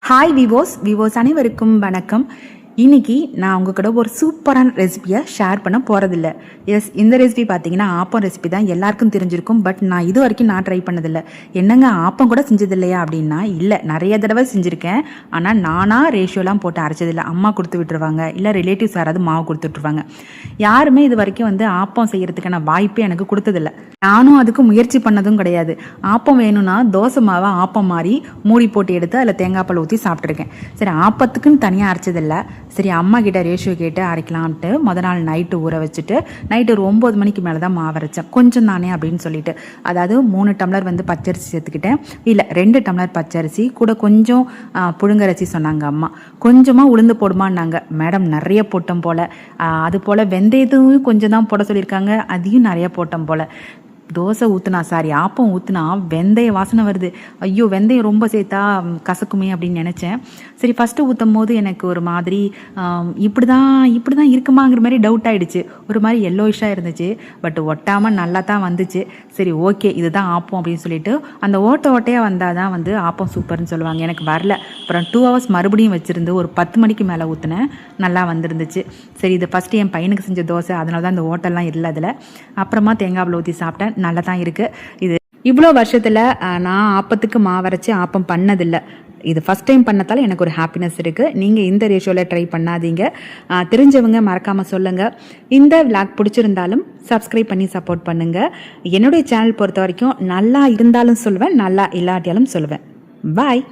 Hi விவோஸ் அனைவருக்கும் வணக்கம். இன்னைக்கு நான் உங்கள் கூட ஒரு சூப்பரான ரெசிபியை ஷேர் பண்ண போகிறதில்ல. எஸ், இந்த ரெசிபி பார்த்தீங்கன்னா ஆப்பம் ரெசிபி தான், எல்லாருக்கும் தெரிஞ்சிருக்கும். பட் நான் இது வரைக்கும் நான் ட்ரை பண்ணதில்லை. என்னங்க ஆப்பம் கூட செஞ்சதில்லையா அப்படின்னா, இல்லை, நிறைய தடவை செஞ்சுருக்கேன். ஆனால் நானாக ரேஷியோலாம் போட்டு அரைச்சதில்லை. அம்மா கொடுத்து விட்டுருவாங்க, இல்லை ரிலேட்டிவ்ஸ் யாராவது மாவு கொடுத்து விட்டுருவாங்க. யாருமே இது வரைக்கும் ஆப்பம் செய்கிறதுக்கான வாய்ப்பே எனக்கு கொடுத்ததில்லை. நானும் அதுக்கு முயற்சி பண்ணதும் கிடையாது. ஆப்பம் வேணும்னா தோசை மாவை ஆப்பம் மாதிரி மூடி போட்டு எடுத்து அதில் தேங்காய் பால் ஊற்றி சாப்பிட்ருக்கேன். சரி, ஆப்பத்துக்குன்னு தனியாக அரைச்சதில்லை. சரி, அம்மா கிட்ட ரேஷியோ கேட்டு அரைக்கலாம்ட்டு முதல் நாள் நைட்டு ஊற வச்சுட்டு நைட்டு ஒரு 9 மணிக்கு மேலே தான் மாவு அரைச்சேன். கொஞ்சம் தானே அப்படின்னு சொல்லிட்டு, அதாவது 3 டம்ளர் பச்சரிசி சேர்த்துக்கிட்டேன். இல்லை, 2 டம்ளர் பச்சரிசி கூட கொஞ்சம் புழுங்கரிசி சொன்னாங்க அம்மா. கொஞ்சமாக உளுந்து போடுமான்னாங்க. மேடம் நிறைய போட்டோம் போல். அது போல் வெந்தயத்தையும் கொஞ்சம் தான் போட சொல்லியிருக்காங்க, அதையும் நிறைய போட்டோம் போல். தோசை ஊற்றுனா ஆப்பம் ஊற்றுனா வெந்தய வாசனை வருது. ஐயோ, வெந்தயம் ரொம்ப சேர்த்தா கசக்குமே அப்படின்னு நினச்சேன். சரி, ஃபஸ்ட்டு ஊற்றும் போது எனக்கு ஒரு மாதிரி இப்படி தான் இருக்குமாங்கிற மாதிரி டவுட் ஆகிடுச்சு. ஒரு மாதிரி எல்லோயிஷாக இருந்துச்சு. பட் ஒட்டாமல் நல்லா தான் வந்துச்சு. சரி, ஓகே, இதுதான் ஆப்பம் அப்படின்னு சொல்லிட்டு அந்த ஓட்டையாக வந்தால் தான் ஆப்பம் சூப்பர்னு சொல்லுவாங்க. எனக்கு வரல. அப்புறம் 2 ஹவர்ஸ் மறுபடியும் வச்சுருந்து ஒரு 10 மணிக்கு மேலே ஊற்றுனேன். நல்லா வந்துருந்துச்சு. சரி, இது ஃபஸ்ட்டு என் பையனுக்கு செஞ்ச தோசை, அதனால தான் இந்த ஓட்டெல்லாம் இல்லை அதில். அப்புறமா தேங்காய் பால் ஊற்றி சாப்பிட்டேன். நல்லா தான் இருக்குது. இது இவ்வளோ வருஷத்தில் நான் ஆப்பத்துக்கு மாவரைச்சி ஆப்பம் பண்ணதில்லை. இது ஃபஸ்ட் டைம் பண்ணதால் எனக்கு ஒரு ஹாப்பினஸ் இருக்குது. நீங்கள் இந்த ரேஷியோவில் ட்ரை பண்ணாதீங்க. தெரிஞ்சவங்க மறக்காமல் சொல்லுங்கள். இந்த விளாக் பிடிச்சிருந்தாலும் சப்ஸ்கிரைப் பண்ணி சப்போர்ட் பண்ணுங்கள். என்னுடைய சேனல் பொறுத்த வரைக்கும் நல்லா இருந்தாலும் சொல்லுவேன், நல்லா இல்லாட்டியாலும் சொல்லுவேன். பாய்.